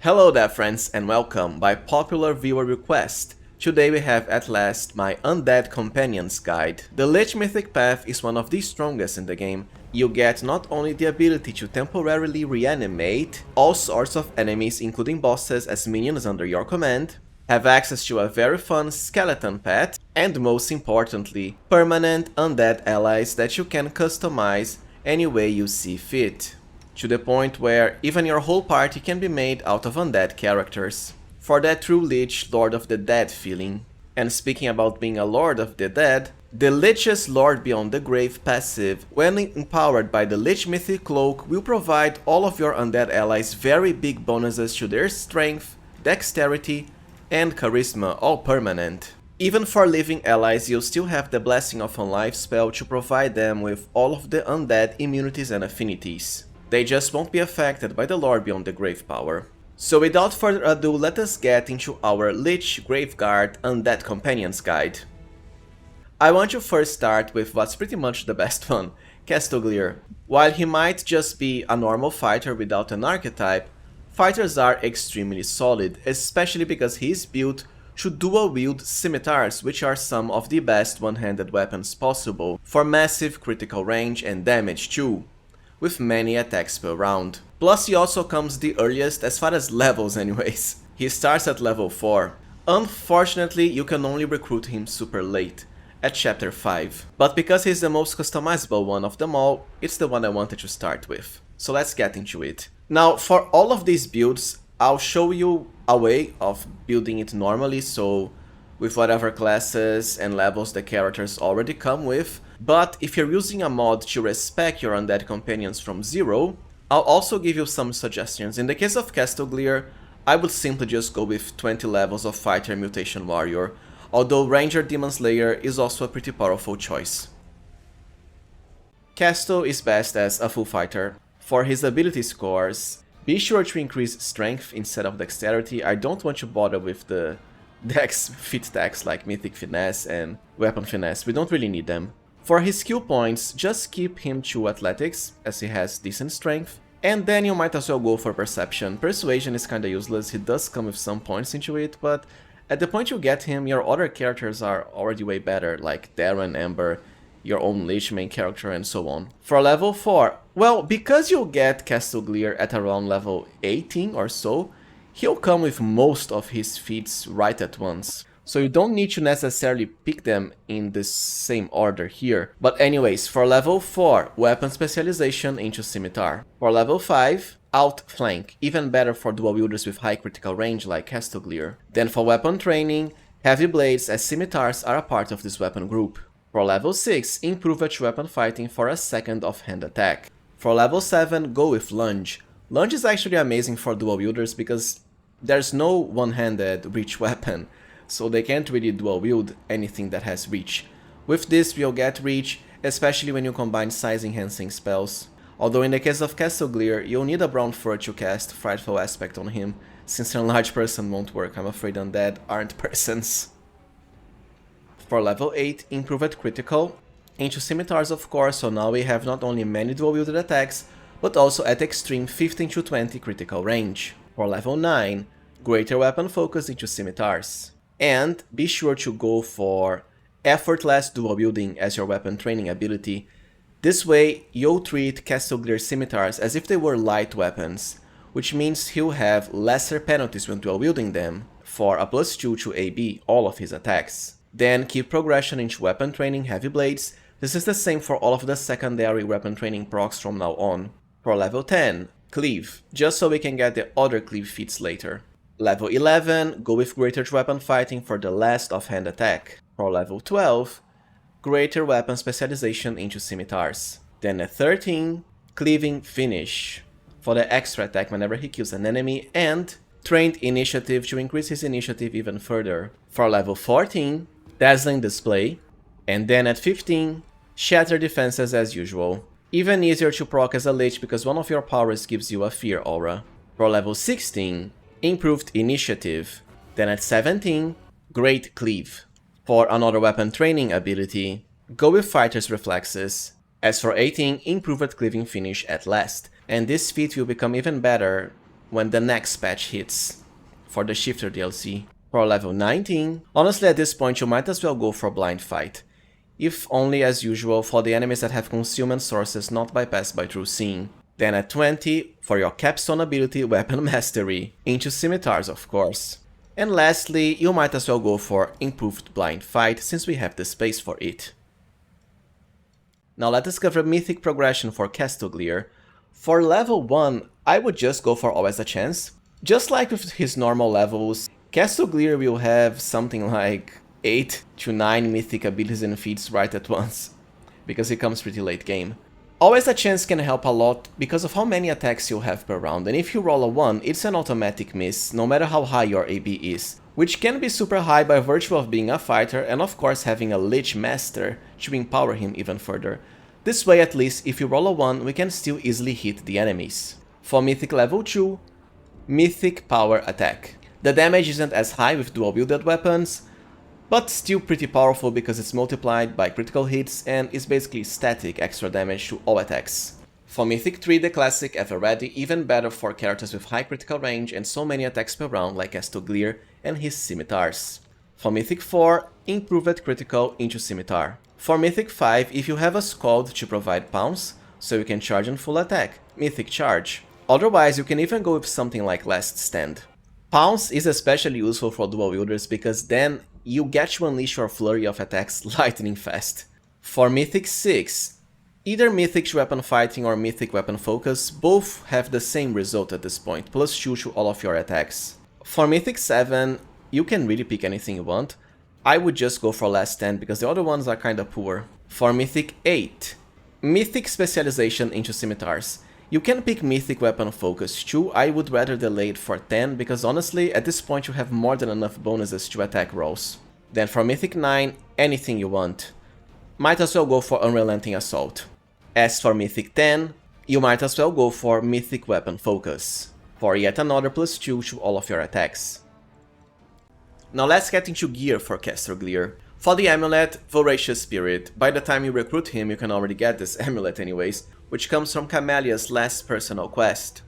Hello there friends and welcome. By popular viewer request, today we have at last my Undead Companions guide. The LICH Mythic Path is one of the strongest in the game. You get not only the ability to temporarily reanimate all sorts of enemies including bosses as minions under your command, have access to a very fun skeleton pet, and most importantly, permanent undead allies that you can customize any way you see fit, to the point where even your whole party can be made out of undead characters. For that true Lich Lord of the Dead feeling. And speaking about being a Lord of the Dead, the Lich's Lord Beyond the Grave passive, when empowered by the Lich Mythic Cloak, will provide all of your undead allies very big bonuses to their strength, dexterity, and charisma, all permanent. Even for living allies, you'll still have the Blessing of Unlife spell to provide them with all of the undead immunities and affinities. They just won't be affected by the Lord Beyond the Grave power. So without further ado, let us get into our Lich Graveguard Undead Companions guide. I want to first start with what's pretty much the best one, Kestoglyr. While he might just be a normal fighter without an archetype, fighters are extremely solid, especially because he is built to dual-wield scimitars, which are some of the best one-handed weapons possible, for massive critical range and damage too, with many attacks per round. Plus he also comes the earliest as far as levels anyways. He starts at level 4. Unfortunately, you can only recruit him super late, at chapter 5. But because he's the most customizable one of them all, it's the one I wanted to start with. So let's get into it. Now, for all of these builds, I'll show you a way of building it normally, so with whatever classes and levels the characters already come with. But if you're using a mod to respec your undead companions from 0, I'll also give you some suggestions. In the case of Kestoglyr, I would simply just go with 20 levels of Fighter Mutation Warrior, although Ranger Demon Slayer is also a pretty powerful choice. Kesto is best as a full fighter. For his ability scores, be sure to increase strength instead of dexterity. I don't want to bother with the dex fit tags like Mythic Finesse and Weapon Finesse, we don't really need them. For his skill points, just keep him to Athletics, as he has decent strength, and then you might as well go for Perception. Persuasion is kinda useless, he does come with some points into it, but at the point you get him, your other characters are already way better, like Darren, Amber, your own Lich main character, and so on. For level 4, well, because you'll get Kestoglyr at around level 18 or so, he'll come with most of his feats right at once. So you don't need to necessarily pick them in the same order here. But anyways, for level 4, Weapon Specialization into Scimitar. For level 5, Outflank, even better for dual wielders with high critical range like Kestoglyr. Then for Weapon Training, Heavy Blades as Scimitars are a part of this weapon group. For level 6, Improved Weapon Fighting for a second offhand attack. For level 7, go with Lunge. Lunge is actually amazing for dual wielders because there's no one-handed reach weapon, so they can't really dual wield anything that has reach. With this you'll get reach, especially when you combine size enhancing spells. Although in the case of Kestoglyr, you'll need a brown fur to cast Frightful Aspect on him, since an enlarged person won't work. I'm afraid undead aren't persons. For level 8, Improved Critical into Scimitars of course, so now we have not only many dual wielded attacks, but also at extreme 15 to 20 critical range. For level 9, Greater Weapon Focus into Scimitars. And be sure to go for Effortless Dual Wielding as your weapon training ability. This way, you'll treat Kestoglyr Scimitars as if they were light weapons, which means he'll have lesser penalties when dual wielding them, for a +2 to AB all of his attacks. Then keep progression into Weapon Training Heavy Blades. This is the same for all of the secondary weapon training procs from now on. For level 10, Cleave, just so we can get the other Cleave feats later. Level 11, go with Greater Weapon Fighting for the last offhand attack. For level 12, Greater Weapon Specialization into Scimitars. Then at 13, Cleaving Finish for the extra attack whenever he kills an enemy, and Trained Initiative to increase his initiative even further. For level 14, Dazzling Display, and then at 15, Shatter Defenses as usual. Even easier to proc as a Lich because one of your powers gives you a Fear aura. For level 16, Improved Initiative. Then at 17, Great Cleave. For another weapon training ability, go with Fighter's Reflexes. As for 18, Improved Cleaving Finish at last. And this feat will become even better when the next patch hits for the Shifter DLC. For level 19, honestly at this point you might as well go for Blind Fight, if only as usual for the enemies that have concealment sources not bypassed by True Seeing. Then at 20, for your capstone ability Weapon Mastery, into Scimitars of course. And lastly, you might as well go for Improved Blind Fight since we have the space for it. Now let us cover Mythic progression for Kestoglyr. For level 1, I would just go for Always a Chance. Just like with his normal levels, Kestoglyr will have something like 8 to 9 Mythic abilities and feats right at once, because he comes pretty late game. Always a Chance can help a lot because of how many attacks you have per round, and if you roll a 1, it's an automatic miss, no matter how high your AB is, which can be super high by virtue of being a fighter and of course having a Lich Master to empower him even further. This way at least, if you roll a 1, we can still easily hit the enemies. For Mythic level 2, Mythic Power Attack. The damage isn't as high with dual wielded weapons, but still pretty powerful because it's multiplied by critical hits and is basically static extra damage to all attacks. For Mythic 3, the classic ever ready, even better for characters with high critical range and so many attacks per round like Kestoglyr and his Scimitars. For Mythic 4, improved critical into Scimitar. For Mythic 5, if you have a Scald to provide pounce, so you can charge on full attack, Mythic Charge. Otherwise, you can even go with something like Last Stand. Pounce is especially useful for dual wielders because then you get to unleash your flurry of attacks lightning fast. For Mythic 6, either Mythic Weapon Fighting or Mythic Weapon Focus both have the same result at this point, plus 2 to all of your attacks. For Mythic 7, you can really pick anything you want. I would just go for Last Stand because the other ones are kinda poor. For Mythic 8, Mythic Specialization into Scimitars. You can pick Mythic Weapon Focus too, I would rather delay it for 10 because honestly at this point you have more than enough bonuses to attack rolls. Then for Mythic 9, anything you want. Might as well go for Unrelenting Assault. As for Mythic 10, you might as well go for Mythic Weapon Focus, for yet another plus 2 to all of your attacks. Now let's get into gear for Kestoglyr. For the amulet, Voracious Spirit. By the time you recruit him you can already get this amulet anyways, which comes from Camellia's last personal quest.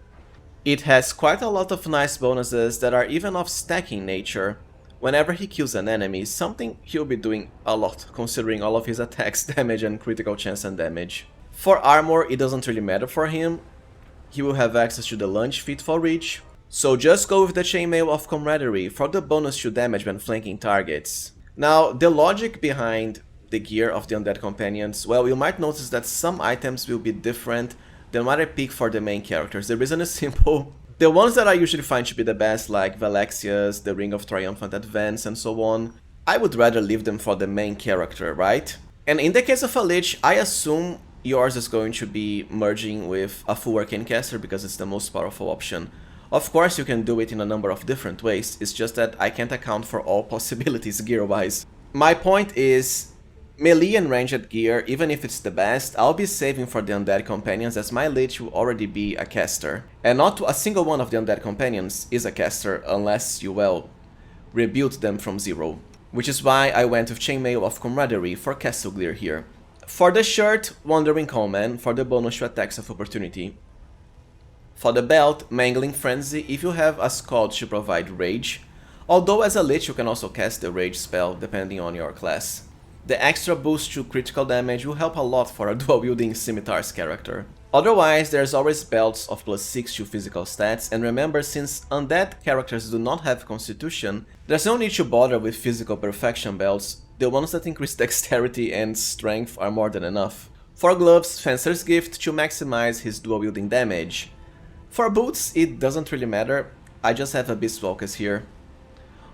It has quite a lot of nice bonuses that are even of stacking nature. Whenever he kills an enemy, something he'll be doing a lot, considering all of his attacks, damage and critical chance and damage. For armor, it doesn't really matter for him. He will have access to the lunge feat for reach, so just go with the Chainmail of Camaraderie for the bonus to damage when flanking targets. Now, the logic behind the gear of the Undead Companions, well, you might notice that some items will be different than what I pick for the main characters. The reason is simple. The ones that I usually find to be the best, like Valexia's, the Ring of Triumphant Advance and so on, I would rather leave them for the main character, right? And in the case of a Lich, I assume yours is going to be merging with a full Arcane Caster because it's the most powerful option. Of course you can do it in a number of different ways, it's just that I can't account for all possibilities gear-wise. My point is, melee and ranged gear, even if it's the best, I'll be saving for the Undead Companions as my Lich will already be a caster. And not a single one of the Undead Companions is a caster unless you, well, rebuild them from zero. Which is why I went with Chainmail of Camaraderie for Kestoglyr here. For the shirt, Wandering Coalman for the bonus to attacks of opportunity. For the belt, Mangling Frenzy if you have a Scald to provide Rage, although as a Lich you can also cast the Rage spell depending on your class. The extra boost to critical damage will help a lot for a dual-wielding Scimitar's character. Otherwise, there's always belts of plus 6 to physical stats, and remember, since undead characters do not have constitution, there's no need to bother with physical perfection belts. The ones that increase dexterity and strength are more than enough. For gloves, Fencer's Gift to maximize his dual-wielding damage. For boots, it doesn't really matter, I just have a Beast Focus here.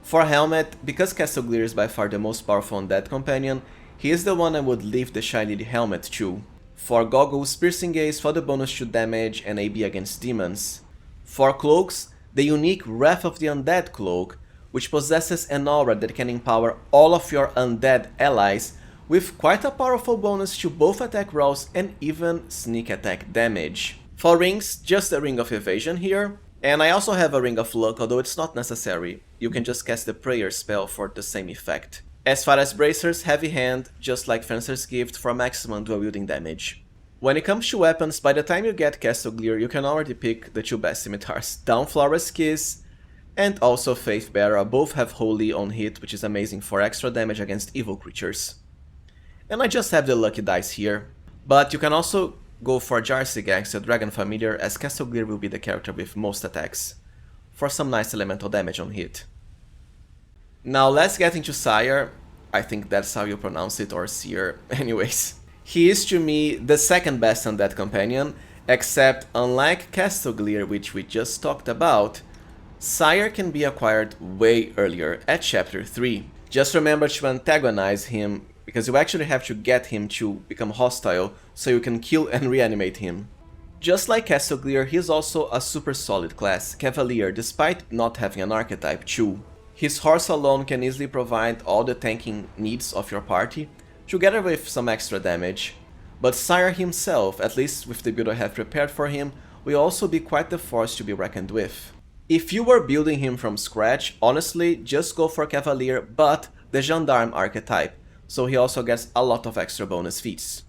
For helmet, because Kestoglyr is by far the most powerful undead companion, he is the one I would leave the shiny helmet to. For goggles, Piercing Gaze for the bonus to damage and AB against demons. For cloaks, the unique Wrath of the Undead cloak, which possesses an aura that can empower all of your undead allies with quite a powerful bonus to both attack rolls and even sneak attack damage. For rings, just a Ring of Evasion here, and I also have a Ring of Luck, although it's not necessary, you can just cast the Prayer spell for the same effect. As far as bracers, Heavy Hand, just like Fencer's Gift for maximum dual wielding damage. When it comes to weapons, by the time you get Kestoglyr, you can already pick the 2 best scimitars, Dawnflower's Kiss and also Faith Bearer. Both have Holy on hit, which is amazing for extra damage against evil creatures. And I just have the lucky dice here, but you can also go for Jarsigax, the Dragon Familiar, as Kestoglyr will be the character with most attacks, for some nice elemental damage on hit. Now let's get into Ciar. I think that's how you pronounce it, or Ciar. Anyways, he is to me the second best undead companion, except unlike Kestoglyr, which we just talked about, Ciar can be acquired way earlier, at chapter 3. Just remember to antagonize him, because you actually have to get him to become hostile, so you can kill and reanimate him. Just like Kestoglyr, he is also a super solid class, Cavalier, despite not having an archetype too. His horse alone can easily provide all the tanking needs of your party, together with some extra damage. But Ciar himself, at least with the build I have prepared for him, will also be quite the force to be reckoned with. If you were building him from scratch, honestly, just go for Cavalier, but the Gendarme archetype, so he also gets a lot of extra bonus feats.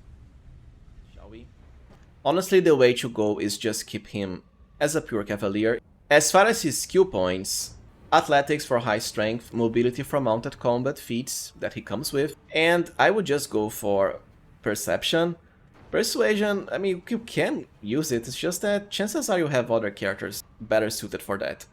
Shall we? Honestly, the way to go is just keep him as a pure Cavalier. As far as his skill points, Athletics for high strength, mobility for mounted combat feats that he comes with, and I would just go for Perception. Persuasion, I mean, you can use it, it's just that chances are you have other characters better suited for that.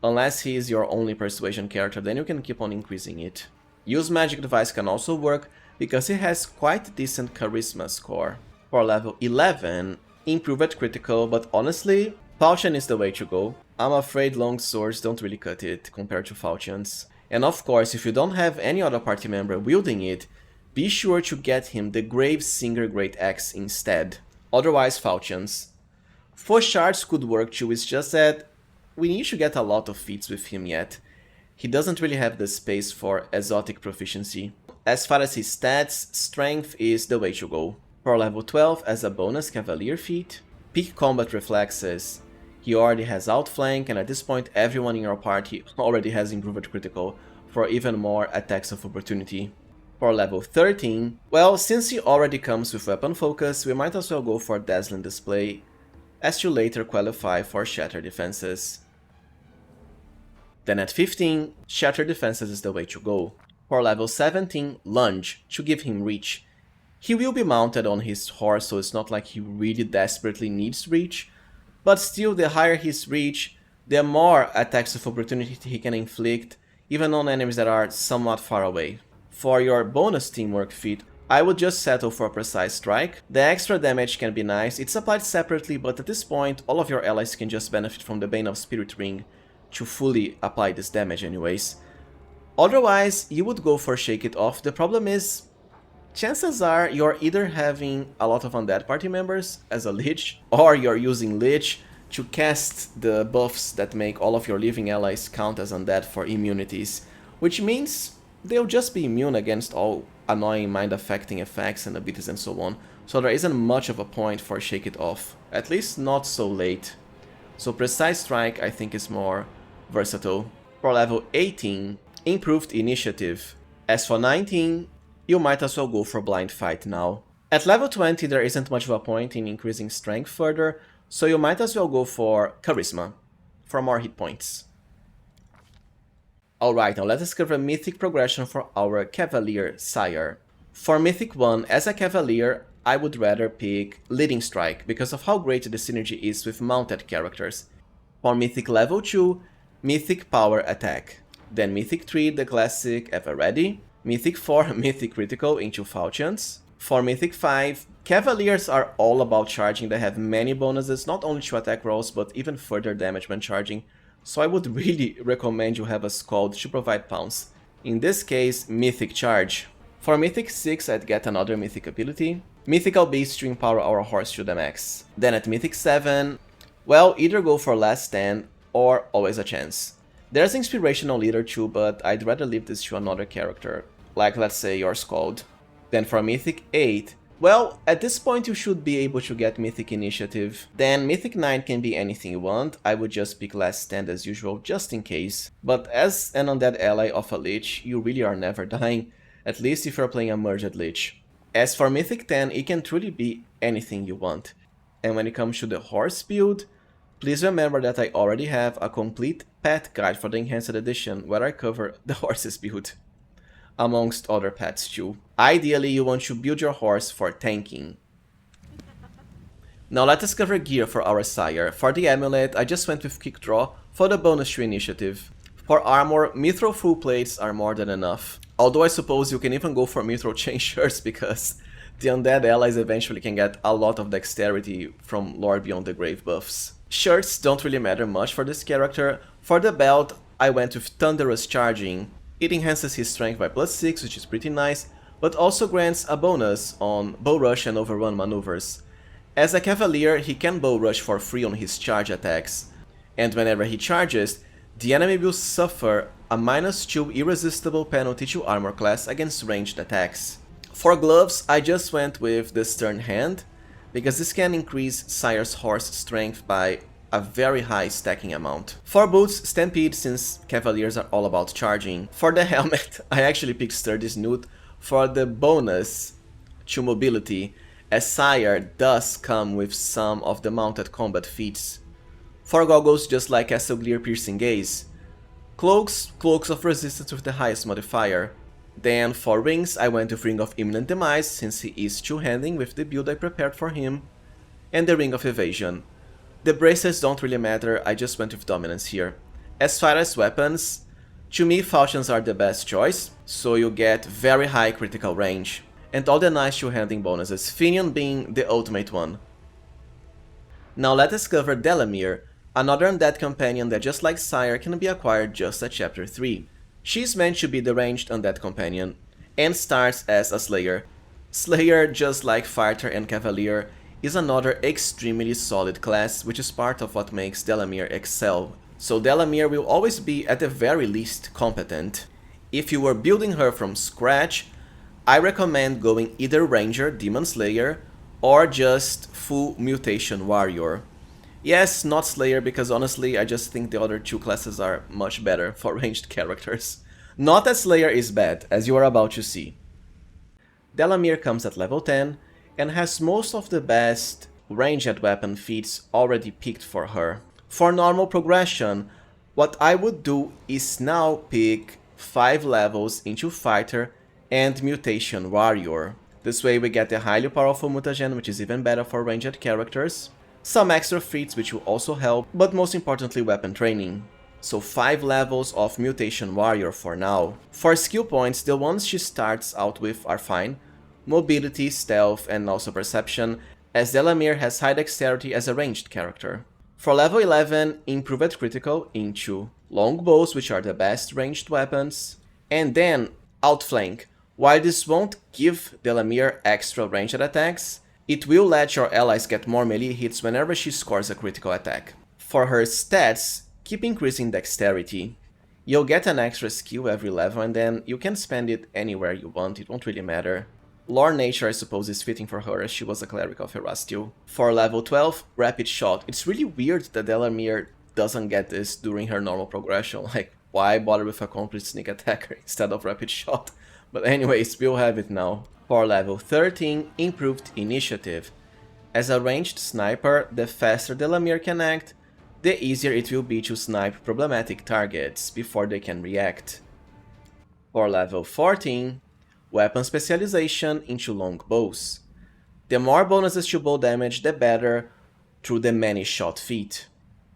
Unless he is your only Persuasion character, then you can keep on increasing it. Use Magic Device can also work, because he has quite decent Charisma score. For level 11, improved critical, but honestly, Falchion is the way to go. I'm afraid long swords don't really cut it compared to falchions. And of course, if you don't have any other party member wielding it, be sure to get him the Grave Singer Great Axe instead. Otherwise, falchions. For shards could work too, it's just that we need to get a lot of feats with him yet. He doesn't really have the space for exotic proficiency. As far as his stats, strength is the way to go. For level 12, as a bonus Cavalier feat, peak combat reflexes. He already has outflank, and at this point everyone in your party already has improved critical for even more attacks of opportunity. For level 13, well, since he already comes with weapon focus, we might as well go for Dazzling Display, as to later qualify for Shatter Defenses. Then at 15, Shatter Defenses is the way to go. For level 17, Lunge, to give him reach. He will be mounted on his horse, so it's not like he really desperately needs reach, but still, the higher his reach, the more attacks of opportunity he can inflict, even on enemies that are somewhat far away. For your bonus teamwork feat, I would just settle for Precise Strike. The extra damage can be nice, it's applied separately, but at this point, all of your allies can just benefit from the Bane of Spirit Ring to fully apply this damage anyways. Otherwise, you would go for Shake It Off. The problem is, chances are you're either having a lot of undead party members as a Lich, or you're using Lich to cast the buffs that make all of your living allies count as undead for immunities, which means they'll just be immune against all annoying mind-affecting effects and abilities and so on, so there isn't much of a point for Shake It Off, at least not so late. So Precise Strike I think is more versatile. For level 18, Improved Initiative. As for 19, you might as well go for Blind Fight now. At level 20 there isn't much of a point in increasing strength further, so you might as well go for Charisma, for more hit points. Alright, now let's discover Mythic progression for our Cavalier Ciar. For Mythic 1, as a Cavalier, I would rather pick Leading Strike, because of how great the synergy is with mounted characters. For Mythic level 2, Mythic Power Attack. Then Mythic 3, the classic Ever Ready. Mythic 4, Mythic Critical into Falchions. For Mythic 5, Cavaliers are all about charging. They have many bonuses, not only to attack rolls, but even further damage when charging. So I would really recommend you have a Scald to provide pounce. In this case, Mythic Charge. For Mythic 6, I'd get another Mythic ability. Mythical Beast to empower our horse to the max. Then at Mythic 7, well, either go for Last Stand or Always a Chance. There's Inspirational Leader too, but I'd rather leave this to another character, like let's say your Scald. Then for Mythic 8, well, at this point you should be able to get Mythic Initiative. Then Mythic 9 can be anything you want, I would just pick Last Stand as usual, just in case. But as an undead ally of a Lich, you really are never dying, at least if you're playing a merged Lich. As for Mythic 10, it can truly be anything you want. And when it comes to the horse build, please remember that I already have a complete pet guide for the Enhanced Edition where I cover the horse's build, amongst other pets too. Ideally, you want to build your horse for tanking. Now let us cover gear for our Ciar. For the amulet, I just went with Quick Draw for the bonus to initiative. For armor, Mithril full plates are more than enough. Although I suppose you can even go for Mithril chain shirts because the undead allies eventually can get a lot of dexterity from Lore Beyond the Grave buffs. Shirts don't really matter much for this character. For the belt, I went with Thunderous Charging. It enhances his strength by +6, which is pretty nice, but also grants a bonus on bow rush and overrun maneuvers. As a cavalier, he can bow rush for free on his charge attacks, and whenever he charges, the enemy will suffer a -2 irresistible penalty to armor class against ranged attacks. For gloves, I just went with the Stern Hand, because this can increase Ciar's horse strength by a very high stacking amount. For boots, Stampede, since cavaliers are all about charging. For the helmet, I actually picked Sturdy Snoot for the bonus to mobility, as Ciar does come with some of the mounted combat feats. For goggles, just like Kestoglyr Piercing Gaze. Cloaks of resistance with the highest modifier. Then for rings, I went with Ring of Imminent Demise, since he is two-handing with the build I prepared for him, and the Ring of Evasion. The bracelets don't really matter, I just went with Dominance here. As far as weapons, to me falchions are the best choice, so you get very high critical range, and all the nice two-handing bonuses, Finion being the ultimate one. Now let us cover Delamere, another undead companion that, just like Ciar, can be acquired just at chapter 3. She's meant to be the ranged undead companion, and starts as a Slayer. Slayer, just like Fighter and Cavalier, is another extremely solid class, which is part of what makes Delamere excel. So Delamere will always be at the very least competent. If you were building her from scratch, I recommend going either Ranger, Demon Slayer, or just full Mutation Warrior. Yes, not Slayer, because honestly I just think the other two classes are much better for ranged characters. Not that Slayer is bad, as you are about to see. Delamere comes at level 10, and has most of the best ranged weapon feats already picked for her. For normal progression, what I would do is now pick 5 levels into Fighter and Mutation Warrior. This way we get the highly powerful mutagen, which is even better for ranged characters, some extra feats which will also help, but most importantly weapon training. So 5 levels of Mutation Warrior for now. For skill points, the ones she starts out with are fine: Mobility, Stealth, and also Perception, as Delamere has high dexterity as a ranged character. For level 11, Improved Critical into Longbows, which are the best ranged weapons, and then Outflank. While this won't give Delamere extra ranged attacks, it will let your allies get more melee hits whenever she scores a critical attack. For her stats, keep increasing dexterity. You'll get an extra skill every level, and then you can spend it anywhere you want, it won't really matter. Lore Nature, I suppose, is fitting for her, as she was a cleric of Erastil. For level 12, Rapid Shot. It's really weird that Delamere doesn't get this during her normal progression. Like, why bother with a complete sneak attacker instead of Rapid Shot? But anyways, we'll have it now. For level 13, Improved Initiative. As a ranged sniper, the faster Delamere can act, the easier it will be to snipe problematic targets before they can react. For level 14, Weapon Specialization into Longbows. The more bonuses to bow damage, the better, through the Many Shot feat.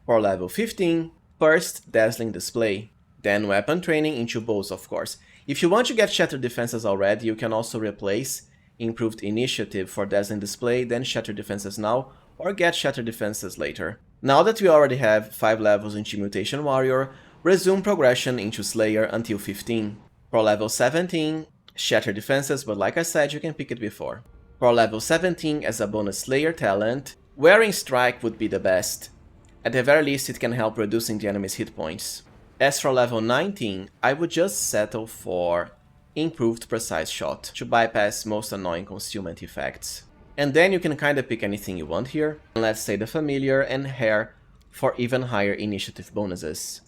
For level 15, Burst Dazzling Display. Then weapon training into bows, of course. If you want to get Shattered Defenses already, you can also replace Improved Initiative for Dazzling Display, then Shattered Defenses now, or get Shattered Defenses later. Now that we already have 5 levels into Mutation Warrior, resume progression into Slayer until 15. For level 17, Shattered Defenses, but like I said, you can pick it before. For level 17, as a bonus Slayer talent, Wearing Strike would be the best. At the very least, it can help reducing the enemy's hit points. As for level 19, I would just settle for Improved Precise Shot, to bypass most annoying concealment effects. And then you can kinda pick anything you want here. Let's say the Familiar and Hair for even higher initiative bonuses.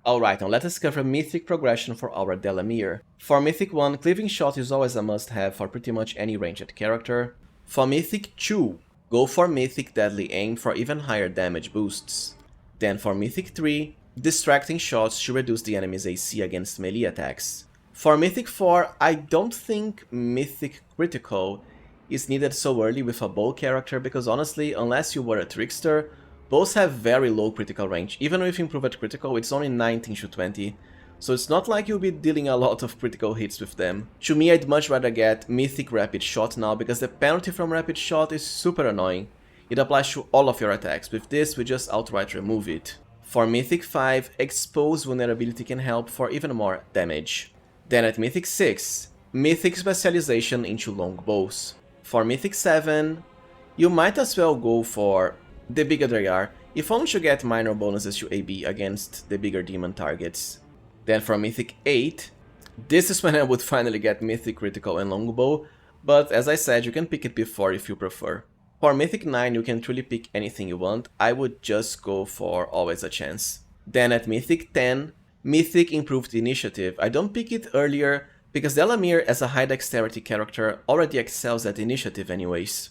Alright, now let us cover Mythic progression for our Delamere. For Mythic 1, Cleaving Shot is always a must-have for pretty much any ranged character. For Mythic 2, go for Mythic Deadly Aim for even higher damage boosts. Then for Mythic 3, distracting shots should reduce the enemy's AC against melee attacks. For Mythic 4, I don't think Mythic Critical is needed so early with a bow character because honestly, unless you were a Trickster, bows have very low critical range. Even with improved critical, it's only 19 to 20, so it's not like you'll be dealing a lot of critical hits with them. To me, I'd much rather get Mythic Rapid Shot now because the penalty from Rapid Shot is super annoying. It applies to all of your attacks. With this, we just outright remove it. For Mythic 5, Expose Vulnerability can help for even more damage. Then at Mythic 6, Mythic Specialization into longbows. For Mythic 7, you might as well go for the bigger they are, if only to get minor bonuses to AB against the bigger demon targets. Then for Mythic 8, this is when I would finally get Mythic Critical and Longbow, but as I said, you can pick it before if you prefer. For Mythic 9, you can truly pick anything you want. I would just go for Always a Chance. Then at Mythic 10, Mythic Improved Initiative. I don't pick it earlier because Delamere as a high dexterity character already excels at initiative anyways.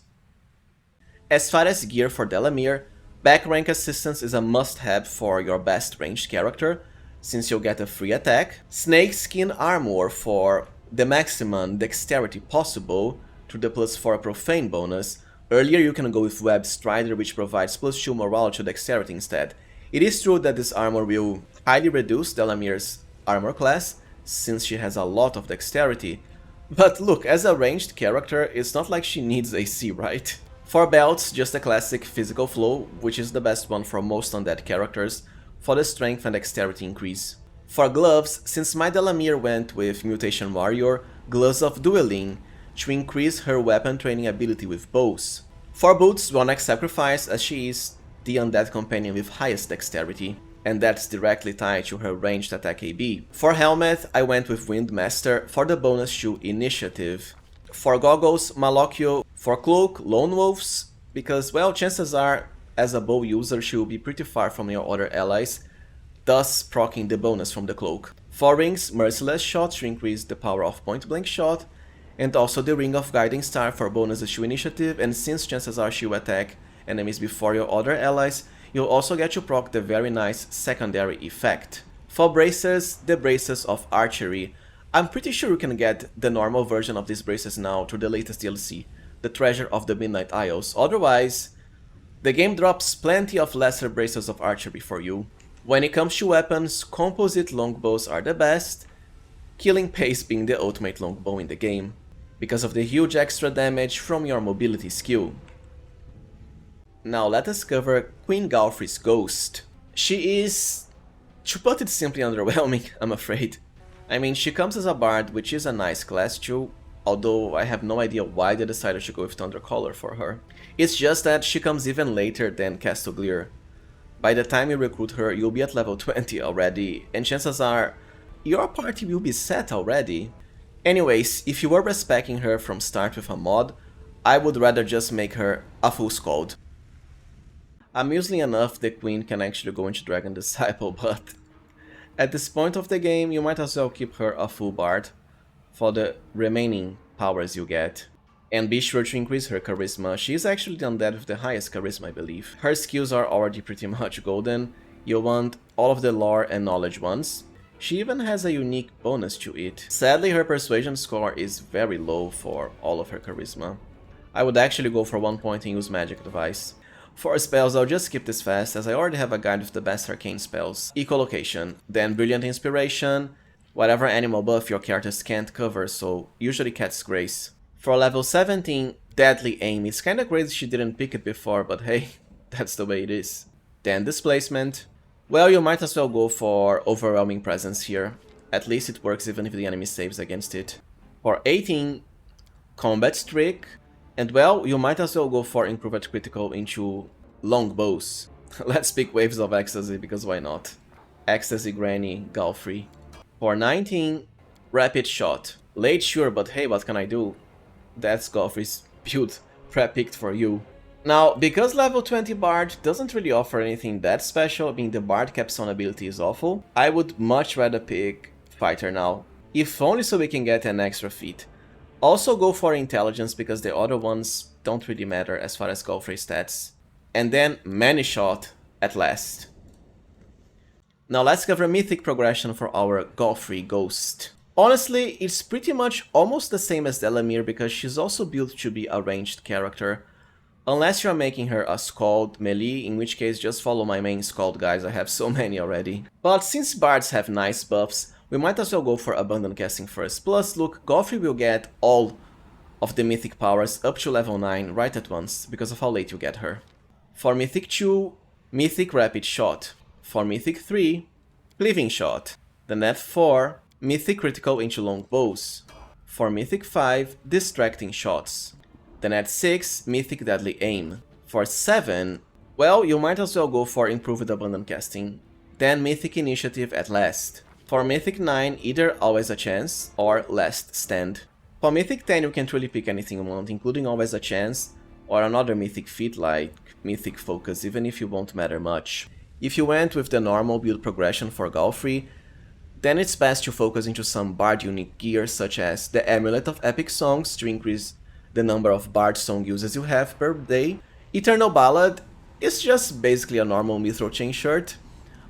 As far as gear for Delamere, back rank assistance is a must-have for your best ranged character, since you'll get a free attack. Snakeskin armor for the maximum dexterity possible through the +4 profane bonus. Earlier you can go with Web Strider, which provides +2 morale to dexterity instead. It is true that this armor will highly reduce Delamere's armor class, since she has a lot of dexterity, but look, as a ranged character, it's not like she needs AC, right? For belts, just a classic physical flow, which is the best one for most undead characters, for the strength and dexterity increase. For gloves, since my Delamere went with Mutation Warrior, Gloves of Dueling, to increase her weapon training ability with bows. For boots, Ronak Sacrifice, as she is the undead companion with highest dexterity, and that's directly tied to her ranged attack AB. For helmet, I went with Windmaster for the bonus to initiative. For goggles, Malocchio. For cloak, Lone Wolves, because well, chances are, as a bow user, she will be pretty far from your other allies, thus proccing the bonus from the cloak. For rings, Merciless Shot to increase the power of point blank shot, and also the Ring of Guiding Star for bonuses to initiative, and since chances are she will attack enemies before your other allies, you'll also get to proc the very nice secondary effect. For braces, the Braces of Archery. I'm pretty sure you can get the normal version of these braces now through the latest DLC, the Treasure of the Midnight Isles. Otherwise, the game drops plenty of lesser Braces of Archery for you. When it comes to weapons, composite longbows are the best, Killing Pace being the ultimate longbow in the game, because of the huge extra damage from your mobility skill. Now let us cover Queen Galfrey's Ghost. She is, to put it simply, underwhelming, I'm afraid. I mean, she comes as a bard, which is a nice class too, although I have no idea why they decided to go with Thundercaller for her. It's just that she comes even later than Kestoglyr. By the time you recruit her, you'll be at level 20 already, and chances are your party will be set already. Anyways, if you were respecting her from start with a mod, I would rather just make her a full Scald. Amusingly enough, the Queen can actually go into Dragon Disciple, but at this point of the game, you might as well keep her a full bard for the remaining powers you get. And be sure to increase her charisma. She is actually the undead with the highest charisma, I believe. Her skills are already pretty much golden. You'll want all of the lore and knowledge ones. She even has a unique bonus to it. Sadly, her persuasion score is very low for all of her charisma. I would actually go for 1 point and use magic device. For spells, I'll just skip this fast, as I already have a guide with the best arcane spells. Echolocation, then Brilliant Inspiration, whatever animal buff your characters can't cover, so usually Cat's Grace. For level 17, Deadly Aim. It's kinda crazy she didn't pick it before, but hey, that's the way it is. Then Displacement. Well, you might as well go for Overwhelming Presence here. At least it works even if the enemy saves against it. For 18, Combat Streak. And well, you might as well go for Improved Critical into Longbows. Let's pick Waves of Ecstasy, because why not? Ecstasy Granny, Galfrey. For 19, Rapid Shot. Late sure, but hey, what can I do? That's Galfrey's build, pre-picked for you. Now, because level 20 Bard doesn't really offer anything that special, being the Bard Capstone ability is awful, I would much rather pick Fighter now. If only so we can get an extra feat. Also go for Intelligence because the other ones don't really matter as far as Galfrey stats. And then Many Shot at last. Now let's cover Mythic progression for our Galfrey Ghost. Honestly, it's pretty much almost the same as Delamere because she's also built to be a ranged character. Unless you're making her a Scald melee, in which case just follow my main Scald guys, I have so many already. But since bards have nice buffs, we might as well go for Abundant Casting first. Plus, look, Galfrey will get all of the Mythic powers up to level 9 right at once, because of how late you get her. For Mythic 2, Mythic Rapid Shot. For Mythic 3, Cleaving Shot. Then at 4, Mythic Critical into long bows. For Mythic 5, Distracting Shots. Then at 6, Mythic Deadly Aim. For 7, well, you might as well go for Improved Abundant Casting. Then Mythic Initiative at last. For Mythic 9, either Always a Chance or Last Stand. For Mythic 10, you can truly pick anything you want, including Always a Chance or another Mythic feat like Mythic Focus, even if it won't matter much. If you went with the normal build progression for Galfrey, then it's best to focus into some Bard unique gear such as the Amulet of Epic Songs to increase the number of Bard song uses you have per day. Eternal Ballad is just basically a normal Mithril Chain shirt,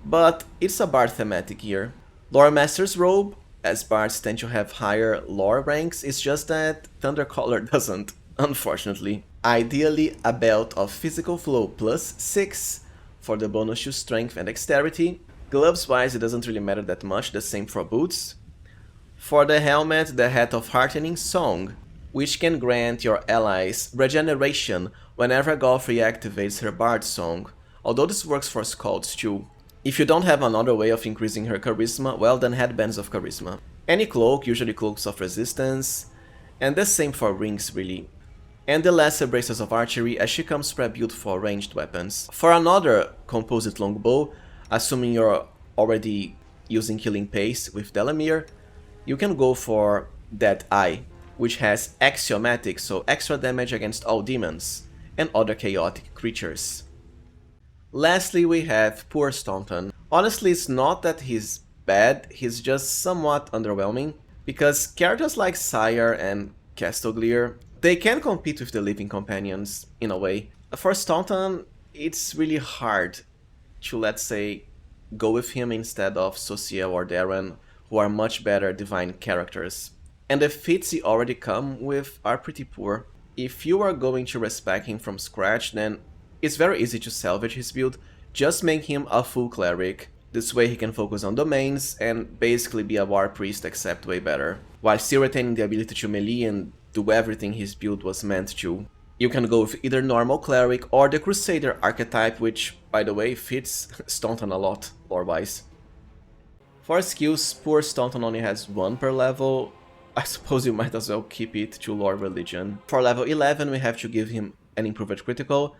but it's a Bard thematic gear. Lore Master's Robe, as Bards tend to have higher lore ranks, it's just that Thundercaller doesn't, unfortunately. Ideally, a belt of Physical Flow plus 6 for the bonus to Strength and Dexterity. Gloves wise, it doesn't really matter that much, the same for boots. For the helmet, the Hat of Heartening Song, which can grant your allies regeneration whenever Galfrey activates her Bard song, although this works for Scalds too. If you don't have another way of increasing her charisma, well then Headbands of Charisma. Any cloak, usually Cloaks of Resistance, and the same for rings really. And the Lesser Braces of Archery as she comes pre-built for ranged weapons. For another Composite Longbow, assuming you're already using Killing Pace with Delamere, you can go for Dead Eye, which has Axiomatic, so extra damage against all demons and other chaotic creatures. Lastly, we have Poor Staunton. Honestly, it's not that he's bad, he's just somewhat underwhelming, because characters like Ciar and Kestoglyr, they can compete with the Living Companions, in a way. For Staunton, it's really hard to, let's say, go with him instead of Sociel or Darren, who are much better divine characters. And the feats he already come with are pretty poor. If you are going to respec him from scratch, then it's very easy to salvage his build. Just make him a full cleric. This way he can focus on domains and basically be a war priest except way better, while still retaining the ability to melee and do everything his build was meant to. You can go with either normal cleric or the Crusader archetype, which, by the way, fits Staunton a lot, lore-wise. For skills, Poor Staunton only has 1 per level. I suppose you might as well keep it to Lore Religion. For level 11, we have to give him an Improved Critical.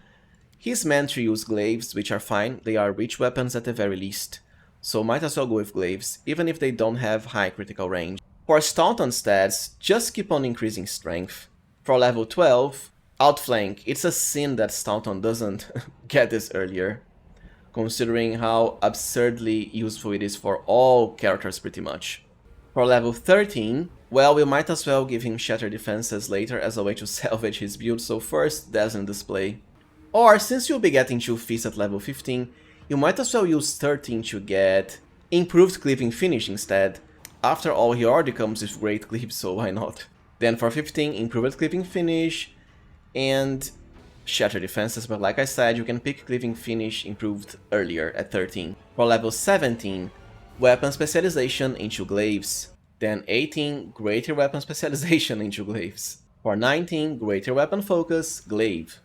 He's meant to use Glaives, which are fine, they are reach weapons at the very least. So might as well go with Glaives, even if they don't have high critical range. For Staunton stats, just keep on increasing strength. For level 12, Outflank, it's a sin that Staunton doesn't get this earlier, considering how absurdly useful it is for all characters pretty much. For level 13, well, we might as well give him Shatter Defenses later as a way to salvage his build, so first Dazzling Display. Or, since you'll be getting 2 feats at level 15, you might as well use 13 to get Improved Cleaving Finish instead. After all, he already comes with Great Cleave, so why not? Then for 15, Improved Cleaving Finish and Shatter Defenses, but like I said, you can pick Cleaving Finish improved earlier at 13. For level 17, Weapon Specialization into Glaives. Then 18, Greater Weapon Specialization into Glaives. For 19, Greater Weapon Focus, Glaive.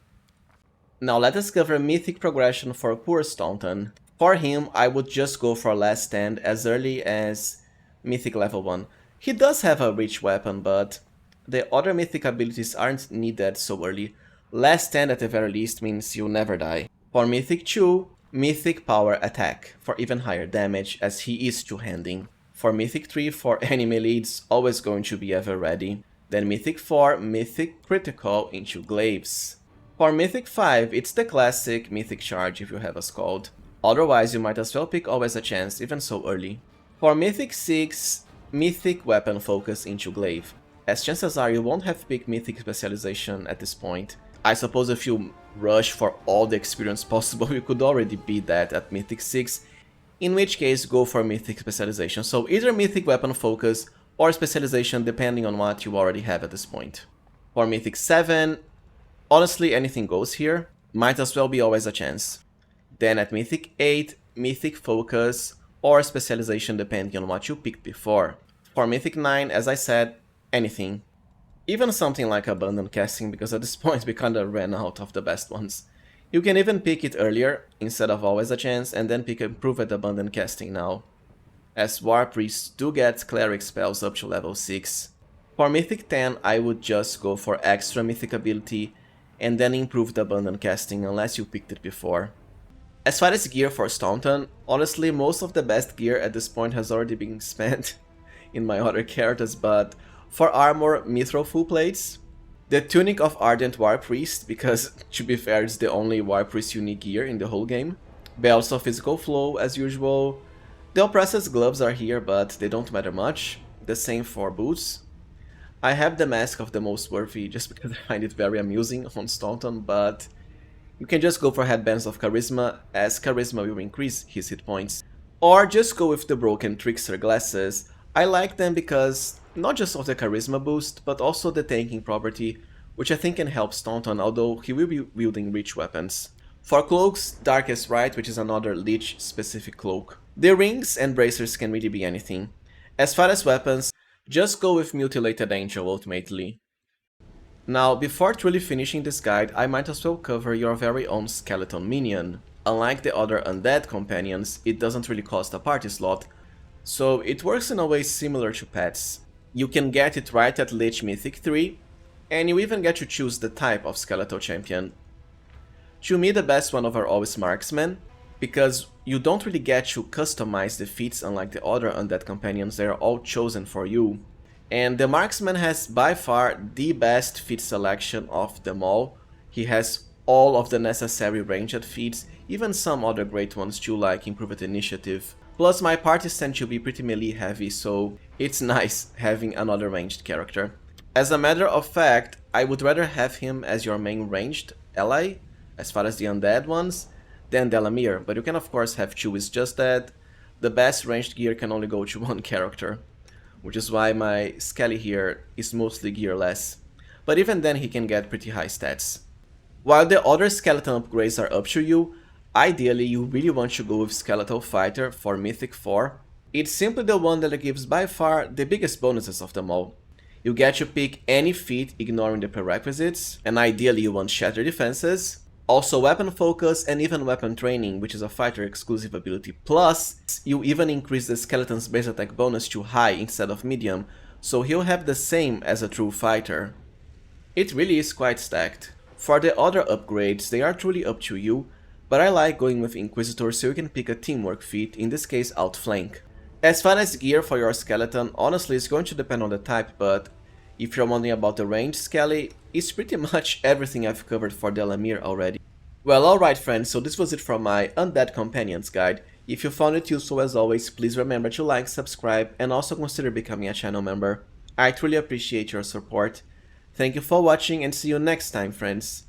Now let us cover Mythic progression for Poor Staunton. For him, I would just go for Last Stand as early as Mythic level 1. He does have a reach weapon, but the other Mythic abilities aren't needed so early. Last Stand at the very least means you'll never die. For Mythic 2, Mythic Power Attack for even higher damage as he is two-handing. For Mythic 3, for any melee, it's always going to be ever ready. Then Mythic 4, Mythic Critical into Glaives. For Mythic 5, it's the classic Mythic Charge if you have a Scald. Otherwise, you might as well pick Always a Chance, even so early. For Mythic 6, Mythic Weapon Focus into Glaive. as chances are you won't have picked Mythic specialization at this point. I suppose if you rush for all the experience possible, you could already beat that at Mythic 6, in which case go for Mythic specialization. So either Mythic weapon focus or specialization depending on what you already have at this point. For Mythic 7, honestly anything goes here, might as well be always a chance. Then at Mythic 8, Mythic focus or specialization depending on what you picked before. For Mythic 9, as I said, anything. Even something like Abandoned Casting, because at this point we kinda ran out of the best ones. You can even pick it earlier, instead of always a chance, and then pick Improved Abandoned Casting now, as War Priests do get Cleric spells up to level 6. For Mythic 10, I would just go for extra Mythic ability, and then Improved Abandoned Casting unless you picked it before. As far as gear for Staunton, honestly most of the best gear at this point has already been spent in my other characters, but for armor, Mithril full plates, the Tunic of Ardent War Priest, because to be fair it's the only War Priest unique gear in the whole game. Belts of Physical Flow as usual. The Oppressor's gloves are here but they don't matter much, the same for boots. I have the Mask of the Most Worthy just because I find it very amusing on Staunton, but you can just go for Headbands of Charisma, as Charisma will increase his hit points. Or just go with the broken Trickster glasses. I like them because not just of the Charisma boost, but also the tanking property, which I think can help Staunton, although he will be wielding reach weapons. For cloaks, Darkest Rite, which is another Lich specific cloak. The rings and bracers can really be anything. As far as weapons, just go with Mutilated Angel ultimately. Now, before truly finishing this guide, I might as well cover your very own skeleton minion. Unlike the other undead companions, it doesn't really cost a party slot, so it works in a way similar to pets. You can get it right at LICH Mythic 3, and you even get to choose the type of skeletal champion. To me the best one are always marksmen, because you don't really get to customize the feats unlike the other undead companions, they are all chosen for you. And the marksman has by far the best feat selection of them all. He has all of the necessary ranged feats, even some other great ones too, like Improved Initiative. Plus my parties tend to be pretty melee heavy, so it's nice having another ranged character. As a matter of fact, I would rather have him as your main ranged ally, as far as the undead ones, than Delamere, but you can of course have two, it's just that the best ranged gear can only go to one character, which is why my Skelly here is mostly gearless, but even then he can get pretty high stats. While the other skeleton upgrades are up to you, ideally you really want to go with Skeletal Fighter for Mythic 4. It's simply the one that gives by far the biggest bonuses of them all. You get to pick any feat ignoring the prerequisites, and ideally you want Shatter Defenses, also Weapon Focus and even Weapon Training, which is a fighter exclusive ability. Plus, you even increase the skeleton's base attack bonus to high instead of medium, so he'll have the same as a true fighter. It really is quite stacked. For the other upgrades, they are truly up to you, but I like going with Inquisitor so you can pick a teamwork feat, in this case Outflank. As far as gear for your skeleton, honestly it's going to depend on the type, but if you're wondering about the range Skelly, it's pretty much everything I've covered for Delamere already. Well, alright friends, so this was it from my Undead Companions guide. If you found it useful as always, please remember to like, subscribe, and also consider becoming a channel member. I truly appreciate your support. Thank you for watching and see you next time, friends.